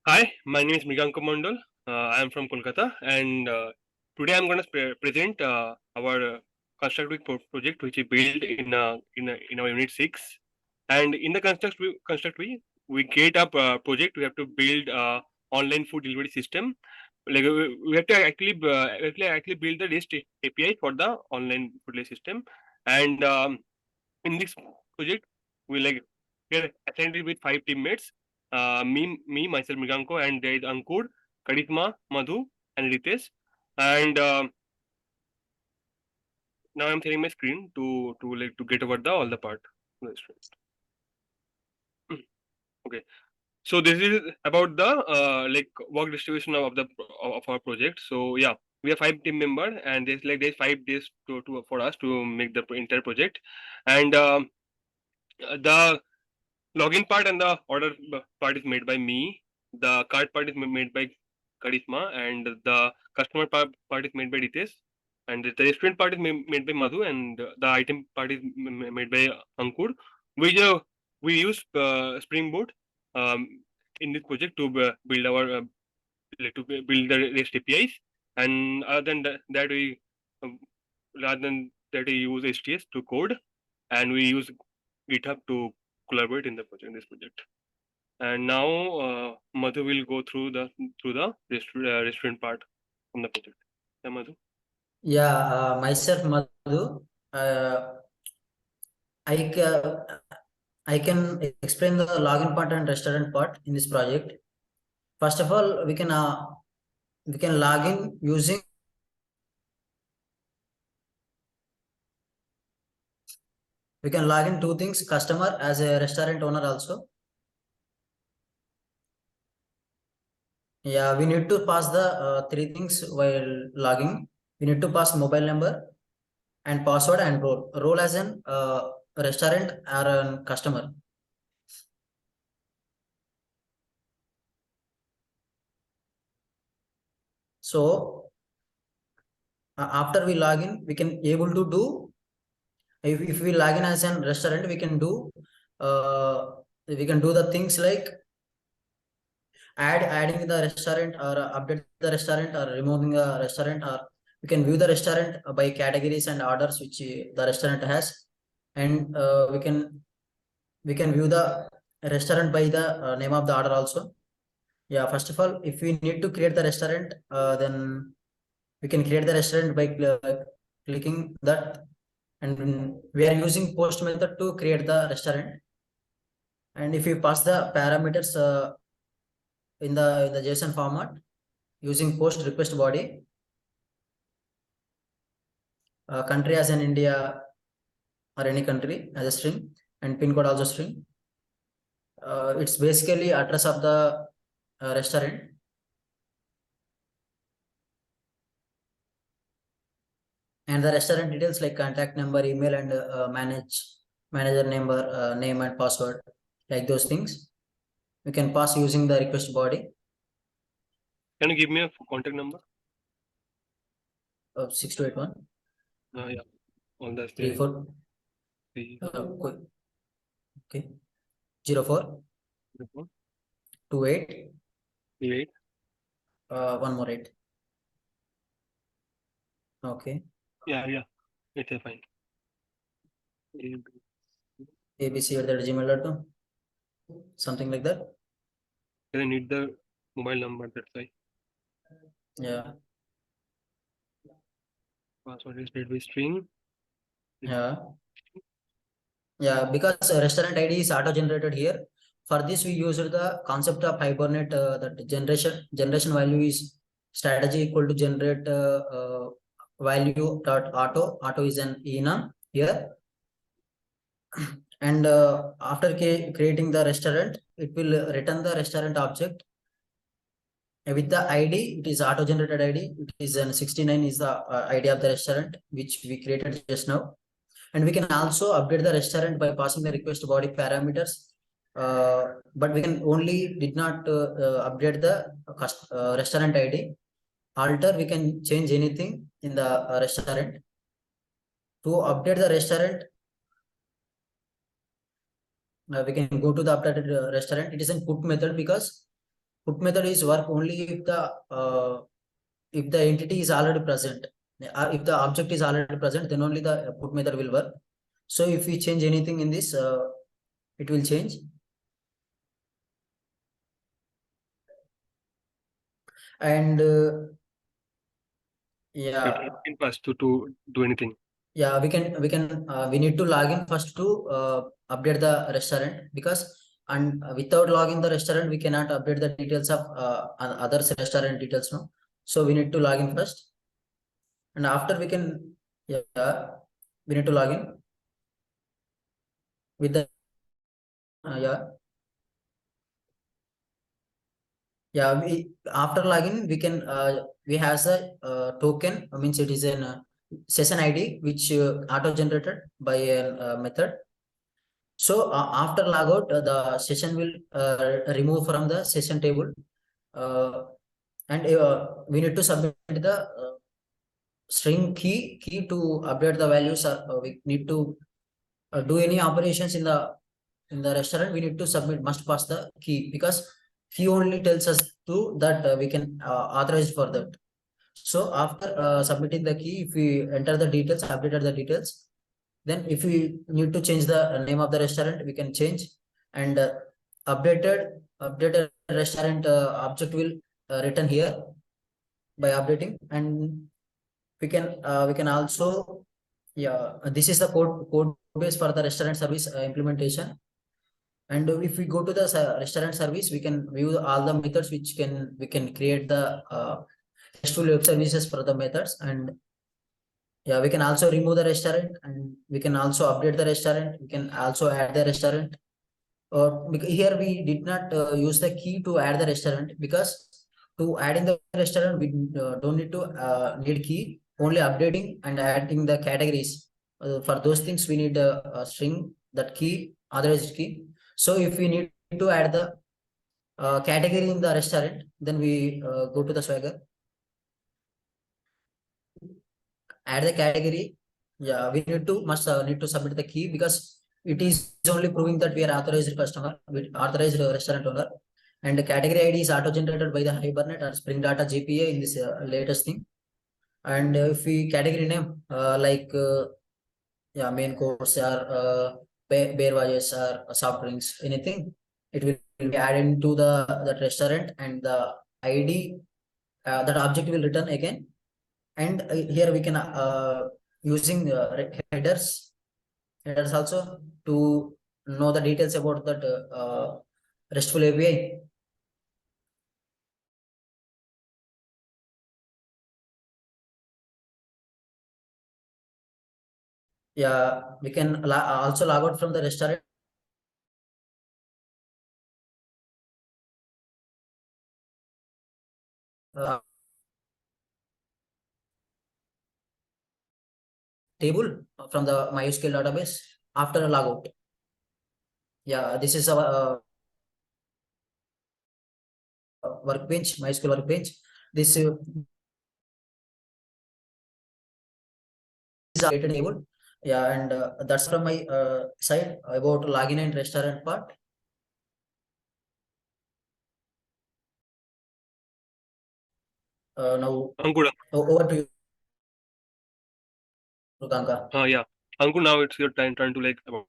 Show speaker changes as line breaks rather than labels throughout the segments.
Hi, my name is Mriganko Mondal. I am from Kolkata, and today I'm going to present our constructive project, which we built in our unit 6. And in the construct we create a project. We have to build online food delivery system. Like we have to actually build the REST API for the online food delivery system. And in this project, we are assigned it with five teammates. Myself, Miganko, and there is Ankur, Karisma, Madhu, and Ritesh. And now I'm sharing my screen to get over the all the part. Okay. So this is about the work distribution of our project. So yeah, we have five team member, and there's 5 days to for us to make the entire project, and the login part and the order part is made by me. The card part is made by Karisma, and the customer part is made by Ritesh, and the restaurant part is made by Madhu, and the item part is made by Ankur. We we use Spring Boot um, in this project to build our build the REST APIs, and other than that we uh, rather than that we use HTS to code, and we use GitHub to collaborate in this project. And now Madhu will go through the restaurant part from the project. Yeah, Madhu.
Yeah, myself Madhu. I ca- I can explain the login part and restaurant part in this project. First of all, we can log in using we can log in two things: customer as a restaurant owner also. Yeah, we need to pass the three things while logging. We need to pass mobile number and password and role. Role as an restaurant or a customer. So after we log in, we can able to do. If we log in as a restaurant, we can do the things like adding the restaurant or update the restaurant or removing the restaurant, or we can view the restaurant by categories and orders which the restaurant has, and we can view the restaurant by the name of the order also. Yeah, first of all, if we need to create the restaurant, then we can create the restaurant by clicking that, and we are using post method to create the restaurant. And if you pass the parameters in the JSON format using post request body, country as an India or any country as a string, and pin code also string. It's basically address of the restaurant, and the restaurant details like contact number, email, and manager number, name and password, like those things. We can pass using the request body.
Can you give me a contact number?
6281.
Yeah, all the
34. Okay. 04 28
8.
One more 8. Okay.
Yeah, it's fine.
abc@gmail.com, something like that.
I need the mobile number. That's why.
Yeah.
Password is made with string.
Yeah. Yeah, because restaurant ID is auto-generated here. For this, we used the concept of Hibernate, that generation value is strategy equal to generate value dot auto. Auto is an enum here. And after creating the restaurant, it will return the restaurant object with the ID. It is auto-generated ID. It is an 69 is the ID of the restaurant which we created just now. And we can also update the restaurant by passing the request body parameters, but we can only did not update the restaurant ID. Alter, we can change anything in the restaurant. To update the restaurant, we can go to the updated restaurant. It is a put method because put method is work only if the entity is already present. If the object is already present, then only the put method will work. So if we change anything in this, it will change. And
Have to
yeah,
log in first to do anything.
yeah, we need to log in first to update the restaurant, because and without logging the restaurant we cannot update the details of others restaurant details, no. So we need to log in first, and after we can, yeah, we need to log in with the yeah, yeah, we after login we can we has a token, means it is an session id which auto generated by a method. So after logout, the session will remove from the session table, uh, and we need to submit the string key to update the values. We need to do any operations in the restaurant. We need to submit, must pass the key, because key only tells us to that we can authorize for that. So after submitting the key, if we enter the details, updated the details, then if we need to change the name of the restaurant, we can change. And updated restaurant object will return here by updating. And we can also, yeah, this is the code base for the restaurant service implementation. And if we go to the restaurant service, we can view all the methods which we can create the RESTful web services for the methods. And yeah, we can also remove the restaurant, and we can also update the restaurant. We can also add the restaurant. Because here we did not use the key to add the restaurant, because to add in the restaurant we don't need to need key. Only updating and adding the categories. For those things we need a string, that key, authorized key. So if we need to add the category in the restaurant, then we go to the Swagger, add the category. Yeah, we must need to submit the key, because it is only proving that we are authorized customer with authorized restaurant owner. And the category id is auto generated by the Hibernate or Spring Data GPA in this latest thing. And if we category name like yeah, main course or beer values or soft drinks, anything, it will be added into the that restaurant, and the id, that object will return again. And here we can using headers also to know the details about that RESTful API. Yeah, we can also log out from the restaurant uh, table from the MySQL database after a logout. Yeah, this is our workbench, MySQL workbench. This is a created table. Yeah, and that's from my side about login and restaurant part. Now
Ankur,
over to you, Kanka.
yeah. Ankur, now it's your turn to like about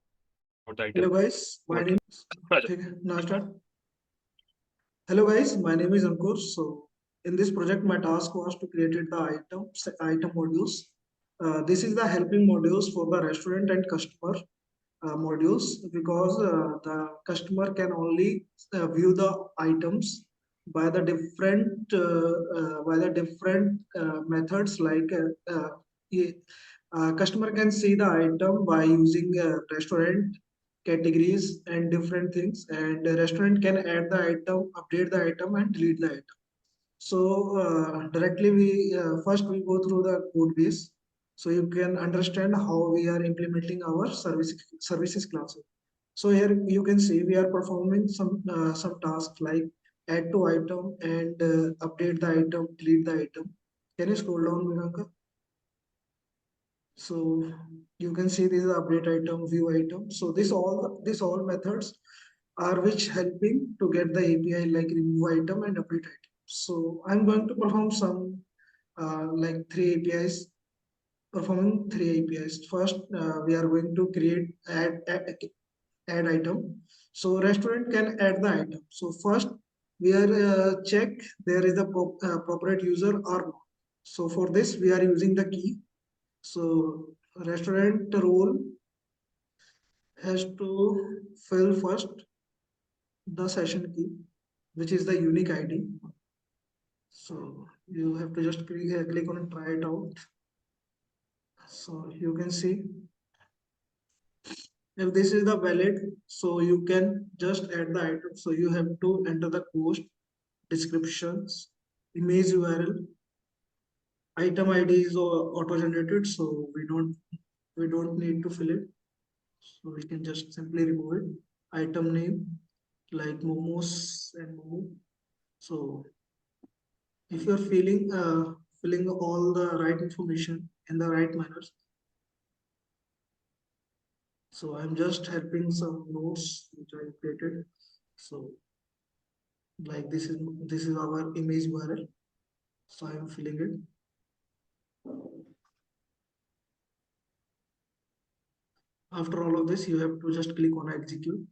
the item.
Hello guys, my
What?
name is
Raja.
now start. Hello guys, my name is Ankur. So in this project, my task was to create the item modules. This is the helping modules for the restaurant and customer modules, because the customer can only view the items by the different methods, like customer can see the item by using restaurant categories and different things, and the restaurant can add the item, update the item, and delete the item. So directly we first we go through the code base, so you can understand how we are implementing our services class. So here you can see we are performing some tasks like add to item and update the item, delete the item. Can you scroll down, Miranka? So you can see this is update item, view item. So this all methods are which helping to get the API like remove item and update item. So I'm going to perform some like three APIs, performing three APIs. First, we are going to create add item. So restaurant can add the item. So first, we are check there is a appropriate user or not. So for this, we are using the key. So restaurant role has to fill first the session key, which is the unique ID. So you have to just click on and try it out. So you can see if this is the valid, so you can just add the item. So you have to enter the post, descriptions, image URL, item ID is auto generated, so we don't need to fill it. So we can just simply remove it. Item name like momos and momo. So if you're filling all the right information in the right manners, so I'm just helping some notes which I created. So like this is our image URL. So I'm filling it. After all of this, you have to just click on execute.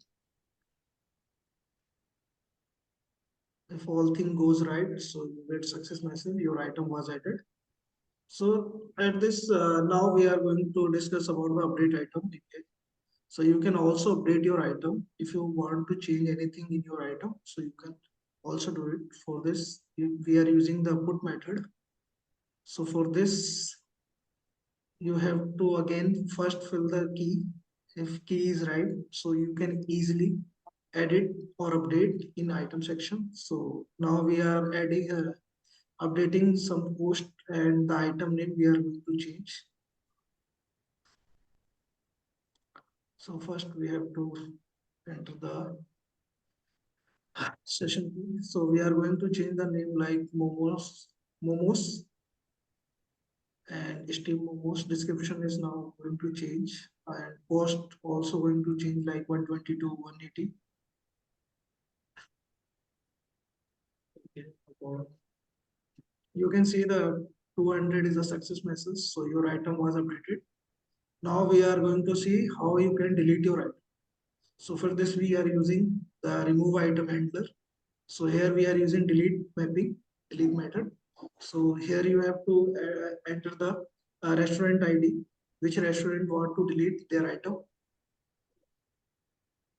If all thing goes right, so you get success message, your item was added. So at this, now we are going to discuss about the update item. So you can also update your item if you want to change anything in your item. So you can also do it. For this, we are using the put method. So for this, you have to again first fill the key. If key is right, so you can easily edit or update in item section. So now we are adding updating some post and the item name we are going to change. So first we have to enter the session key. So we are going to change the name like momos and steam momos. Description is now going to change and post also going to change like 120 to 180. Okay. You can see the 200 is a success message. So your item was updated. Now we are going to see how you can delete your item. So for this, we are using the remove item handler. So here we are using delete mapping, delete method. So here you have to enter the restaurant ID, which restaurant want to delete their item.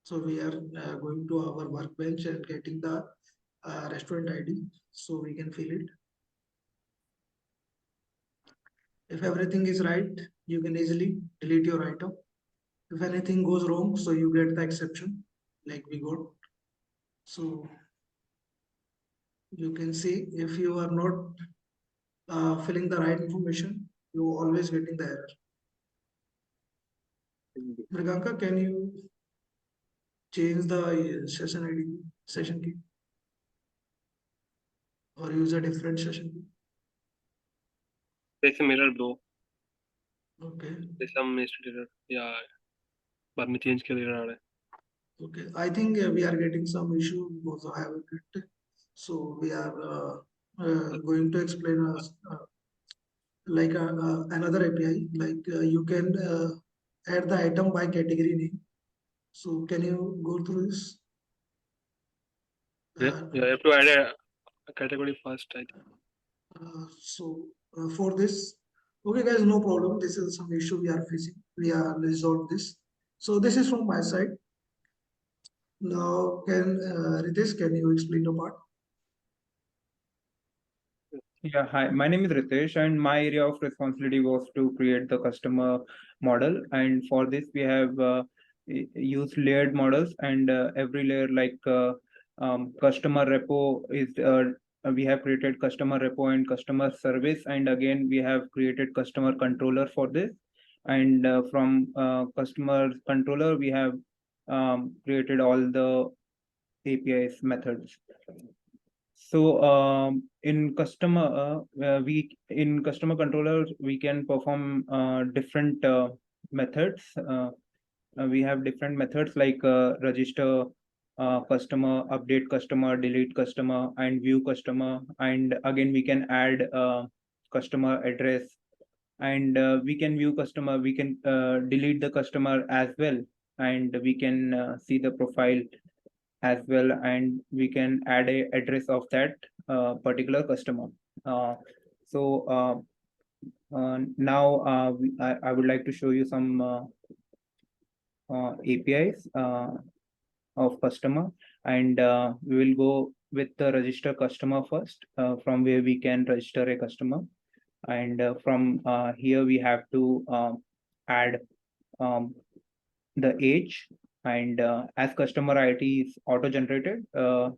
So we are going to our workbench and getting the restaurant ID, so we can fill it. If everything is right, you can easily delete your item. If anything goes wrong, so you get the exception like we got. So you can see if you are not filling the right information, you always getting the error. Mriganka, can you change the session ID, session key, or use a different session key?
There's a mirror, bro.
Okay.
There's some mistake error. Yeah. बाद में change कर देना है.
Okay, I think we are getting some issue because I have it. So we are going to explain like another API, like you can add the item by category name. So can you go through this?
Yeah, you have to add a category first, I think.
So for this, okay guys, no problem. This is some issue we are facing. We are resolved this. So this is from my side. Now can Ritesh, can you explain the part?
Yeah, hi. My name is Ritesh, and my area of responsibility was to create the customer model. And for this, we have used layered models, and every layer, like customer repo, is we have created customer repo and customer service, and again we have created customer controller for this. And from customer controller, we have created all the APIs methods. So in customer controller we can perform different methods. We have different methods like register customer, update customer, delete customer, and view customer. And again, we can add customer address, and we can view customer, we can delete the customer as well, and we can see the profile as well, and we can add a address of that particular customer. Now I would like to show you some APIs of customer, and we will go with the register customer first, from where we can register a customer. And from here we have to add the age, and as customer ID is auto generated,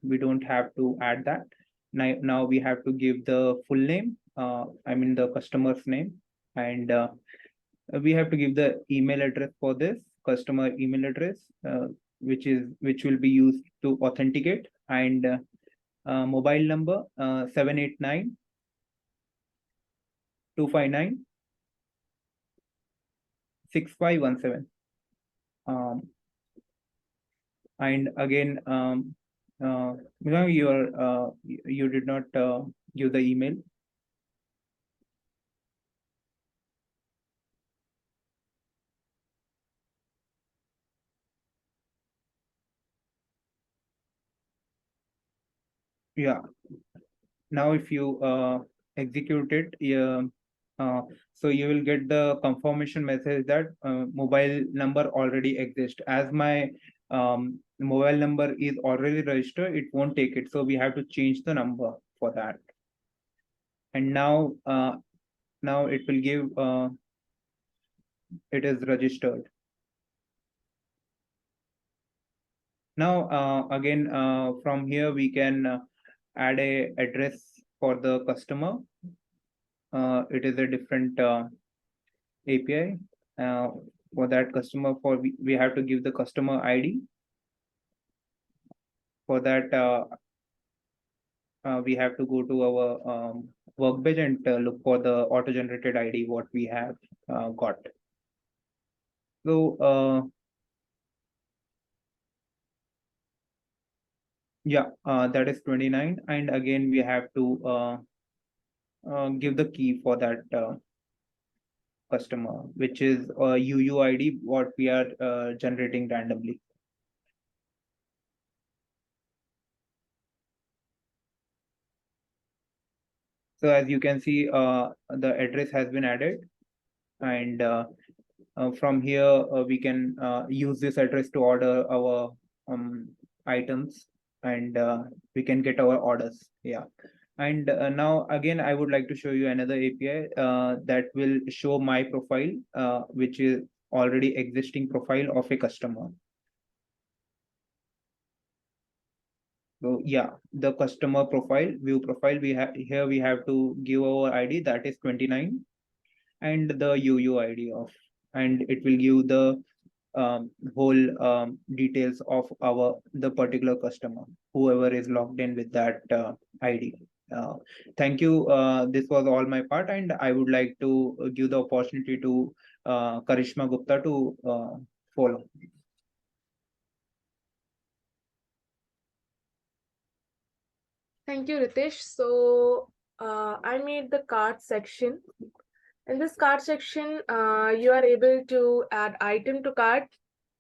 we don't have to add that. Now we have to give the full name, I mean the customer's name, and we have to give the email address for this customer email address, which will be used to authenticate, and mobile number 789 259 6517. And again, you did not give the email. Yeah. Now if you execute it, so you will get the confirmation message that mobile number already exists. As my mobile number is already registered, it won't take it. So we have to change the number for that. And now it will give it is registered. Now again, from here we can add a address for the customer. It is a different API for that customer. We have to give the customer ID. For that, we have to go to our workbench and look for the auto-generated ID what we have got. So yeah, that is 29, and again we have to give the key for that customer, which is UUID what we are generating randomly. So as you can see, the address has been added, and from here we can use this address to order our items, and we can get our orders. Yeah. And now again, I would like to show you another API that will show my profile, which is already existing profile of a customer. So yeah, the customer profile, view profile, we have here, we have to give our ID, that is 29, and the UUID of, and it will give the whole details of the particular customer, whoever is logged in with that ID. Thank you. This was all my part, and I would like to give the opportunity to Karishma Gupta to follow.
Thank you, Ritesh. So I made the cart section. In this cart section, you are able to add item to cart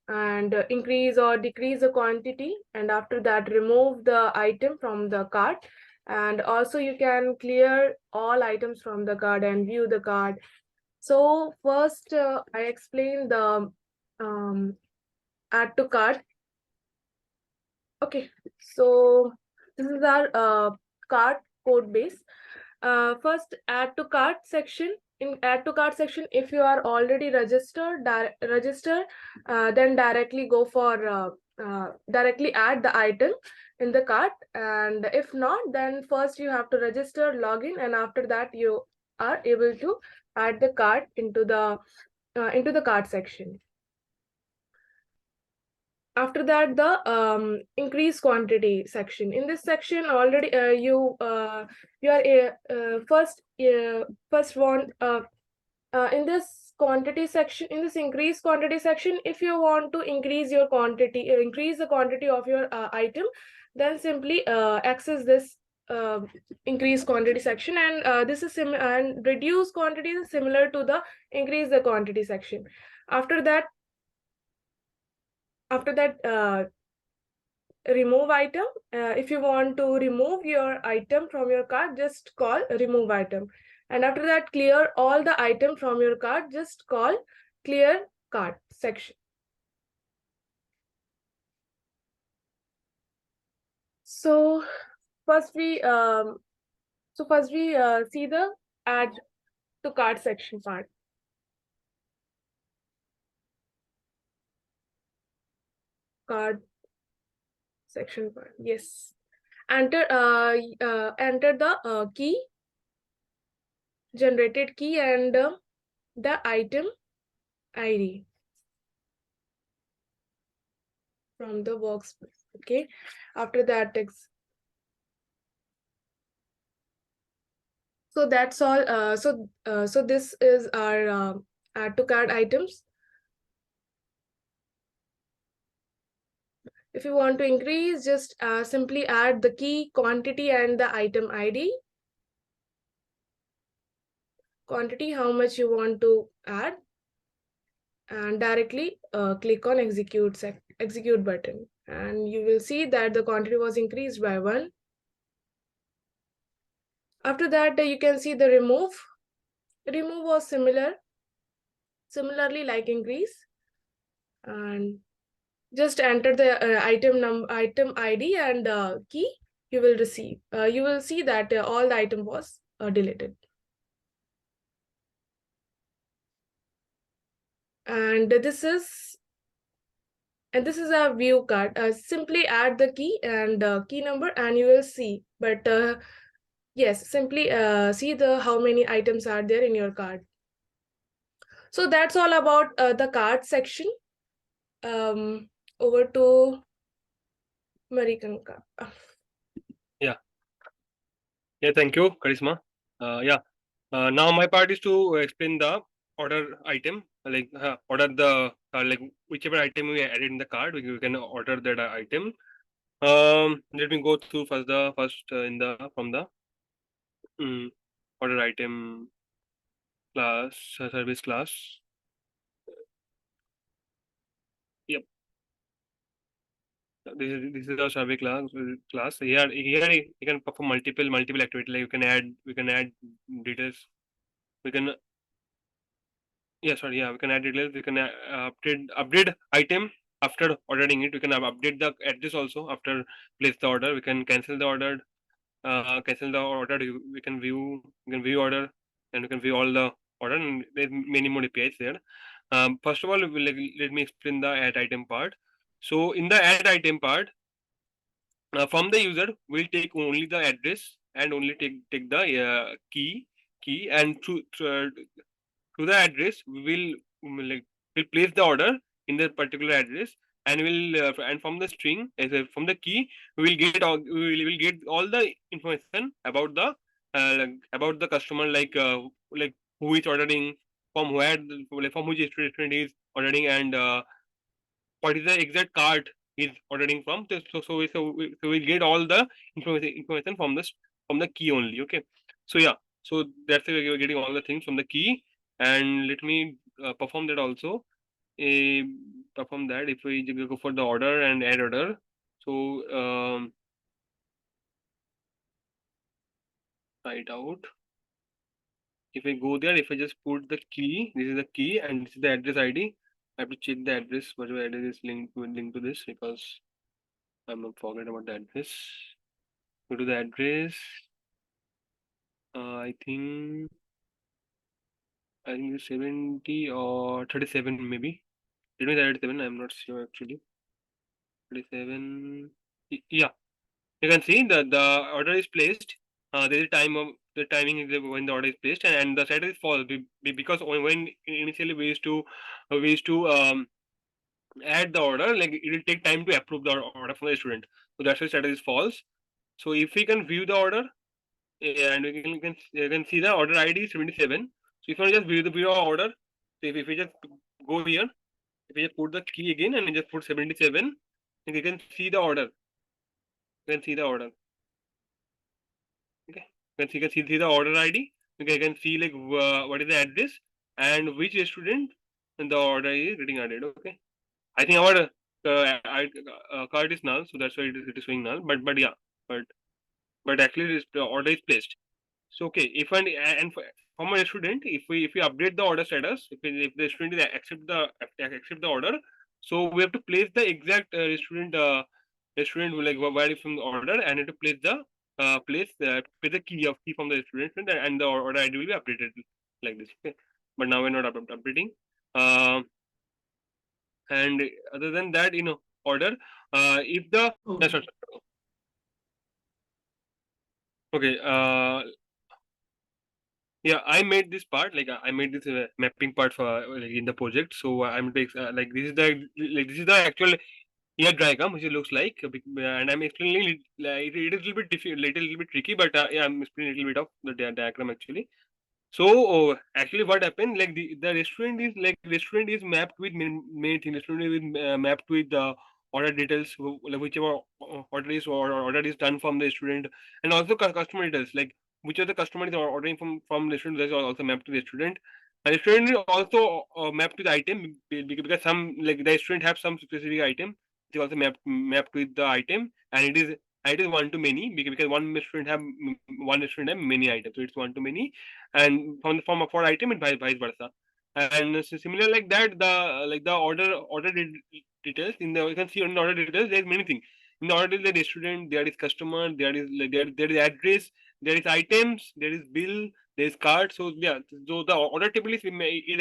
and increase or decrease the quantity, and after that remove the item from the cart, and also you can clear all items from the cart and view the cart. So first I explain the add to cart. Okay, so this is our cart code base. First, add to cart section. In add to cart section, if you are already registered, then directly go for directly add the item in the cart. And if not, then first you have to register, login, and after that you are able to add the cart into the cart section. After that, the increase quantity section. In this section, already you are first want in this quantity section, in this increase quantity section, if you want to increase your quantity, increase the quantity of your item, then simply access this increase quantity section, and this is and reduce quantity is similar to the increase the quantity section. After that remove item, if you want to remove your item from your cart, just call remove item, and after that clear all the item from your cart, just call clear cart section. So first we see the add to cart section part. Cart section part, yes. Enter the key, generated key, and the item ID from the workspace. Okay, after that text. So that's all. So this is our add to cart items. If you want to increase, just simply add the key, quantity, and the item ID. Quantity, how much you want to add, and directly click on execute button, and you will see that the quantity was increased by 1. After that, you can see the remove. Remove was similarly like increase, and just enter the item ID and key. You will receive. You will see that all the item was deleted. And this is a view card. Simply add the key and key number, and you will see. But yes, simply see how many items are there in your card. So that's all about the card section. Over to Marikanka.
Yeah, thank you, Karisma. Now my part is to explain the order item, like order the like whichever item we added in the card, we can order that item. Let me go through from the order item class, service class. Yep. This is our survey class. Here you can perform multiple activity. Like we can add details. We can we can add details. We can update item after ordering it. We can update the address also after place the order. We can cancel the order. We can view order, and we can view all the order, and there's many more APIs there. First of all, let me explain the add item part. So in the add item part, from the user, we'll take only the address and only take the key, and to the address we'll place the order in the particular address, and and from the string, from the key, we will get all the information about the customer, like who is ordering, from where, from which restaurant is ordering, and what is the exact cart he's ordering from. So we'll get all the information from the key only. Okay, so so that's why we're getting all the things from the key. And let me perform that also. Perform that. If we go for the order and add order, so try it out. If I go there, if I just put the key, this is the key and this is the address ID. I have to check the address, whatever address is linked to this, because I'm not forget about the address. Go to the address. I think it's 70 or 37 maybe. It means 37. I'm not sure actually. 37. Yeah, you can see the order is placed. There is the timing is when the order is placed, and the status is false because when initially we used to add the order, like it will take time to approve the order from the student. So that's why status is false. So if we can view the order, and you can see the order ID is 77. So if you just view the order, So if we just go here, if we just put the key again and just put 77, then you can see the order. You can see the order. Okay, you can see the order ID. Okay, you can see like what is the address and which student and the order is getting added. Okay, I think our card is null, so that's why it is showing null. But yeah, but actually the order is placed. So okay, if and from a student, if we update the order status, if the student is accept the order, so we have to place the exact student like where from the order, and have to place the place the key from the student, and the order ID will be updated like this. Okay, but now we're not updating. And other than that, order. If the
Okay.
sorry. Okay. Yeah, I made this part, like I made this mapping part for like in the project. So I'm like this is the actual diagram which it looks like, and I'm explaining like it is a little bit little bit tricky, but yeah, I'm explaining a little bit of the diagram actually. So actually, what happened? Like the restaurant is mapped with many things. Restaurant is mapped with the order details, like whichever order is done from the student, and also customer details, like which of the customer is ordering from the student. That's also mapped to the student. And the student is also mapped to the item because some like the student have some specific item. It is also mapped with the item, and it is one to many because one student have many items, so it's one to many, and from the form of for item and vice versa. And similar like that, the order details in the, you can see on the order details there's many things. In the order there is student, there is customer, there is like there is address, there is items, there is bill, there is card. So yeah, so the order table is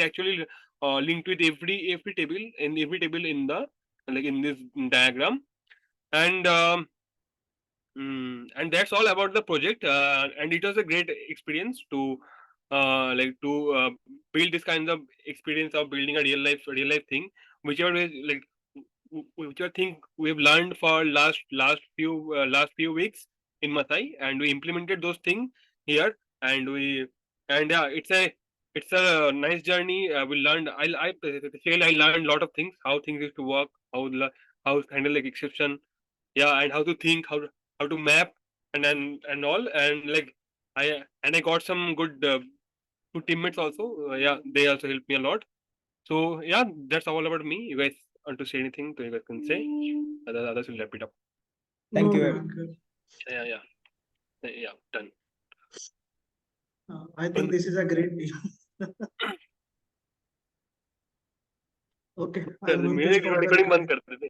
actually linked with every table in the like in this diagram. And and that's all about the project. And it was a great experience to build this kind of experience of building a real life thing, whichever way like whichever thing we've learned for last few weeks in Masai, and we implemented those things here, and yeah, it's a nice journey. We learned I feel I learned a lot of things, how things used to work, how to handle like exception, yeah, and how to think, how to map, and all, and like I got some good teammates also. Yeah, they also helped me a lot. So yeah, that's all about me. You guys want to say anything? So you guys can say. Others will wrap it up.
Thank
No,
you.
no, good.
Yeah, done.
I think this is a great deal. Okay, I'm going to
Music
stop the
recording बंद
recording.
कर देते